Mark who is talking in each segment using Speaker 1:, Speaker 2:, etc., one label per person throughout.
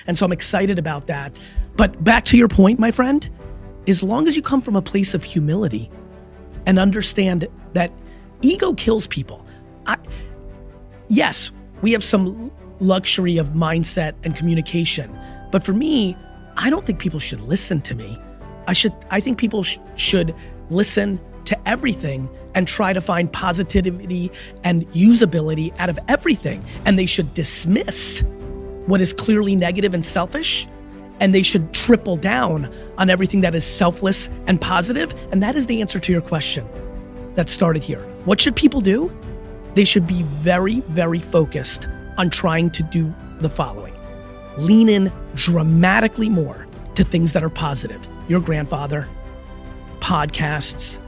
Speaker 1: And so I'm excited about that. But back to your point, my friend, as long as you come from a place of humility and understand that ego kills people. Yes, we have some luxury of mindset and communication, but for me, I don't think people should listen to me. I think people should listen to everything and try to find positivity and usability out of everything. And they should dismiss what is clearly negative and selfish, and they should triple down on everything that is selfless and positive. And that is the answer to your question that started here. What should people do? They should be very, very focused on trying to do the following. Lean in dramatically more to things that are positive. Your grandfather, podcasts,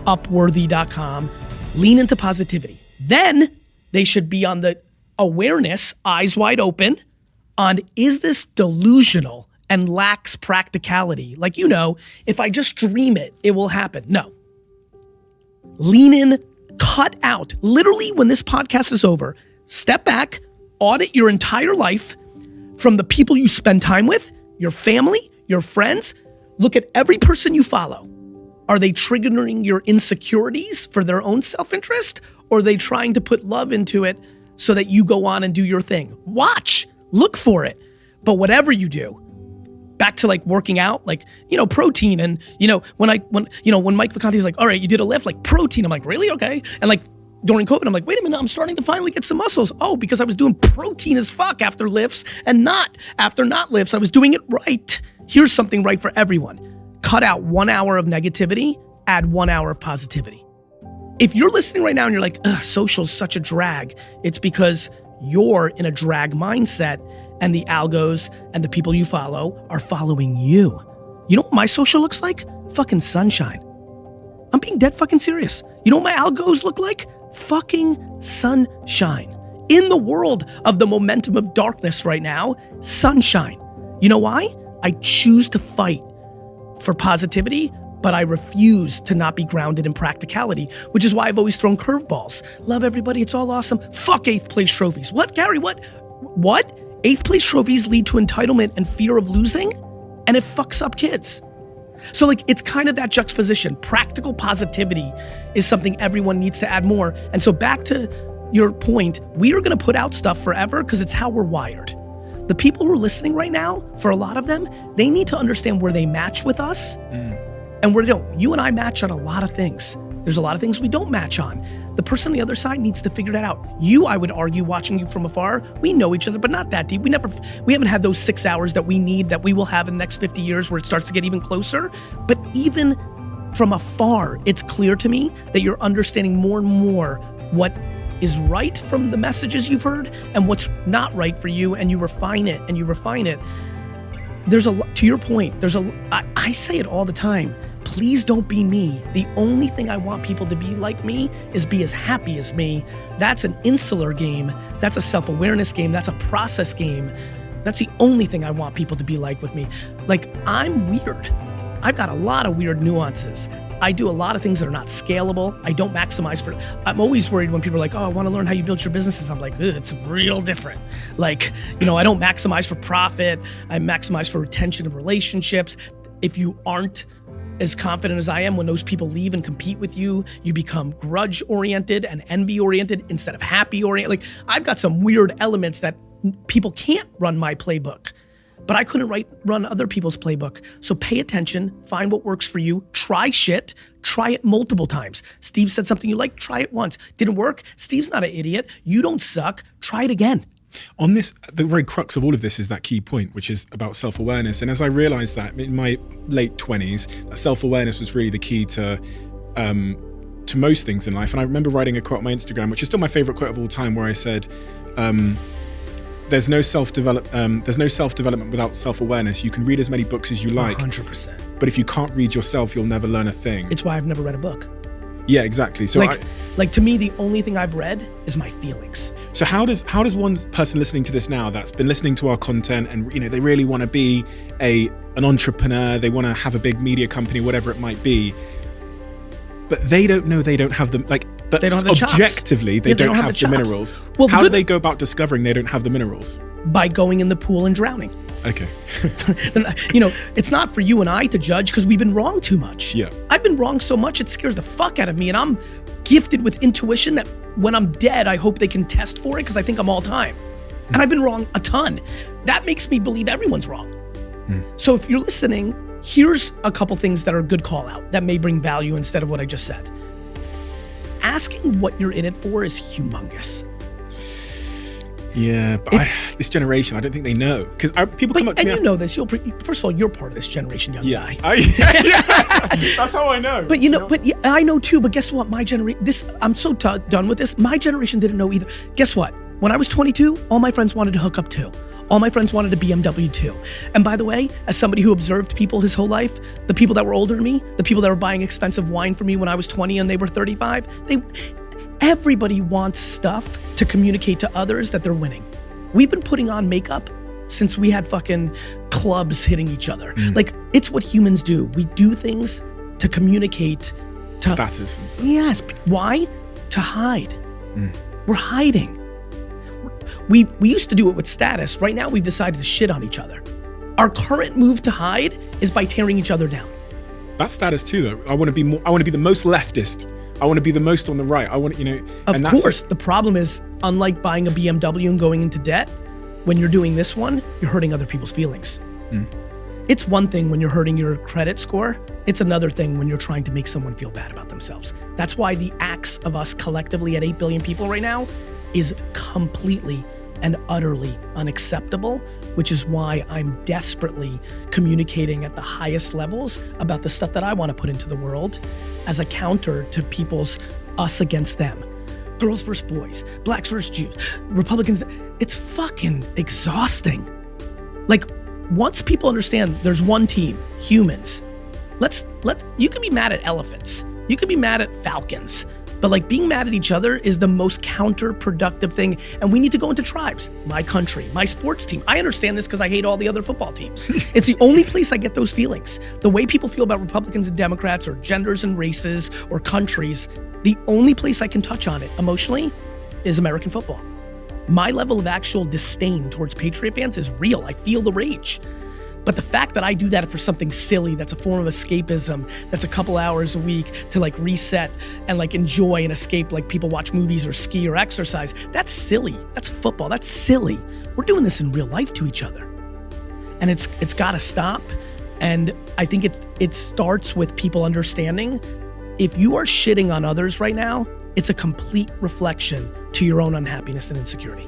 Speaker 1: Upworthy.com, lean into positivity. Then they should be on the awareness, eyes wide open, on is this delusional and lacks practicality? Like, if I just dream it, it will happen. No. Lean in, cut out. Literally, when this podcast is over, step back, audit your entire life from the people you spend time with, your family, your friends. Look at every person you follow. Are they triggering your insecurities for their own self-interest? Or are they trying to put love into it so that you go on and do your thing? Watch, look for it. But whatever you do, back to like working out, like, protein. And, when Mike Vacanti's like, all right, you did a lift, like protein. I'm like, really? Okay. And like during COVID, I'm like, wait a minute, I'm starting to finally get some muscles. Oh, because I was doing protein as fuck after lifts and not after not lifts. I was doing it right. Here's something right for everyone. Cut out 1 hour of negativity, add 1 hour of positivity. If you're listening right now and you're like, social's such a drag, it's because you're in a drag mindset and the algos and the people you follow are following you. You know what my social looks like? Fucking sunshine. I'm being dead fucking serious. You know what my algos look like? Fucking sunshine. In the world of the momentum of darkness right now, sunshine. You know why? I choose to fight for positivity, but I refuse to not be grounded in practicality, which is why I've always thrown curveballs. Love everybody, it's all awesome. Fuck 8th place trophies. What, Gary, what? 8th place trophies lead to entitlement and fear of losing, and it fucks up kids. So like, it's kind of that juxtaposition. Practical positivity is something everyone needs to add more. And so back to your point, we are gonna put out stuff forever because it's how we're wired. The people who are listening right now, for a lot of them, they need to understand where they match with us and where they don't. You and I match on a lot of things. There's a lot of things we don't match on. The person on the other side needs to figure that out. You, I would argue, watching you from afar, we know each other, but not that deep. We haven't had those 6 hours that we need, that we will have in the next 50 years where it starts to get even closer. But even from afar, it's clear to me that you're understanding more and more what is right from the messages you've heard and what's not right for you, and you refine it and you refine it. There's to your point, I say it all the time, please don't be me. The only thing I want people to be like me is be as happy as me. That's an insular game. That's a self-awareness game. That's a process game. That's the only thing I want people to be like with me. Like, I'm weird. I've got a lot of weird nuances. I do a lot of things that are not scalable. I don't maximize for, I'm always worried when people are like, oh, I want to learn how you build your businesses. I'm like, it's real different. Like, I don't maximize for profit. I maximize for retention of relationships. If you aren't as confident as I am, when those people leave and compete with you, you become grudge oriented and envy oriented instead of happy oriented. Like, I've got some weird elements that people can't run my playbook. But I couldn't run other people's playbook. So pay attention, find what works for you, try shit, try it multiple times. Steve said something you like, try it once. Didn't work? Steve's not an idiot. You don't suck, try it again.
Speaker 2: On this, the very crux of all of this is that key point, which is about self-awareness. And as I realized that in my late 20s, that self-awareness was really the key to most things in life. And I remember writing a quote on my Instagram, which is still my favorite quote of all time, where I said, there's no self-development without self-awareness. You can read as many books as you like.
Speaker 1: 100%.
Speaker 2: But if you can't read yourself, you'll never learn a thing.
Speaker 1: It's why I've never read a book.
Speaker 2: Yeah, exactly. So
Speaker 1: like to me, the only thing I've read is my feelings.
Speaker 2: So how does one person listening to this now that's been listening to our content and they really want to be an entrepreneur, they want to have a big media company, whatever it might be, but they don't know they don't have them, like, But
Speaker 1: They don't have the chops.
Speaker 2: objectively, they
Speaker 1: Yeah,
Speaker 2: don't have
Speaker 1: the
Speaker 2: the
Speaker 1: chops.
Speaker 2: minerals.
Speaker 1: Well,
Speaker 2: How do they go about discovering they don't have the minerals?
Speaker 1: by going in the pool and drowning.
Speaker 2: Okay.
Speaker 1: You know, it's not for you and I to judge because we've been wrong too much.
Speaker 2: Yeah.
Speaker 1: I've been wrong so much it scares the fuck out of me, and I'm gifted with intuition that when I'm dead, I hope they can test for it because I think I'm all time. And I've been wrong a ton. That makes me believe everyone's wrong. So if you're listening, here's a couple things that are a good call out that may bring value instead of what I just said. Asking what you're in it for is humongous.
Speaker 2: Yeah, but this generation, I don't think they know. Because people come up to me.
Speaker 1: And you know this. First of all, you're part of this generation, young guy.
Speaker 2: That's how I know.
Speaker 1: But I know too. But guess what? My generation, I'm so done with this. My generation didn't know either. Guess what? When I was 22, all my friends wanted to hook up too. All my friends wanted a BMW too. And by the way, as somebody who observed people his whole life, the people that were older than me, the people that were buying expensive wine for me when I was 20 and they were 35, everybody wants stuff to communicate to others that they're winning. We've been putting on makeup since we had fucking clubs hitting each other. Like, it's what humans do. We do things to communicate to
Speaker 2: status and stuff.
Speaker 1: Yes. Why? To hide. We're hiding. We used to do it with status. Right now, we've decided to shit on each other. Our current move to hide is by tearing each other down.
Speaker 2: That's status too, though. I want to be more. I want to be the most leftist. I want to be the most on the right. I want,
Speaker 1: Of course, the problem is, unlike buying a BMW and going into debt, when you're doing this one, you're hurting other people's feelings. It's one thing when you're hurting your credit score. It's another thing when you're trying to make someone feel bad about themselves. That's why the acts of us collectively at 8 billion people right now is completely and utterly unacceptable, which is why I'm desperately communicating at the highest levels about the stuff that I want to put into the world as a counter to people's us against them. Girls versus boys, blacks versus Jews, Republicans. It's fucking exhausting. Like, once people understand there's one team, humans, you can be mad at elephants, you can be mad at falcons, but like being mad at each other is the most counterproductive thing. And we need to go into tribes. My country, my sports team. I understand this because I hate all the other football teams. It's the only place I get those feelings. The way people feel about Republicans and Democrats or genders and races or countries, the only place I can touch on it emotionally is American football. My level of actual disdain towards Patriot fans is real. I feel the rage. But the fact that I do that for something silly, that's a form of escapism, that's a couple hours a week to like reset and like enjoy and escape, like people watch movies or ski or exercise, that's silly. That's football. That's silly. We're doing this in real life to each other. And it's got to stop. And I think it starts with people understanding if you are shitting on others right now, it's a complete reflection to your own unhappiness and insecurity.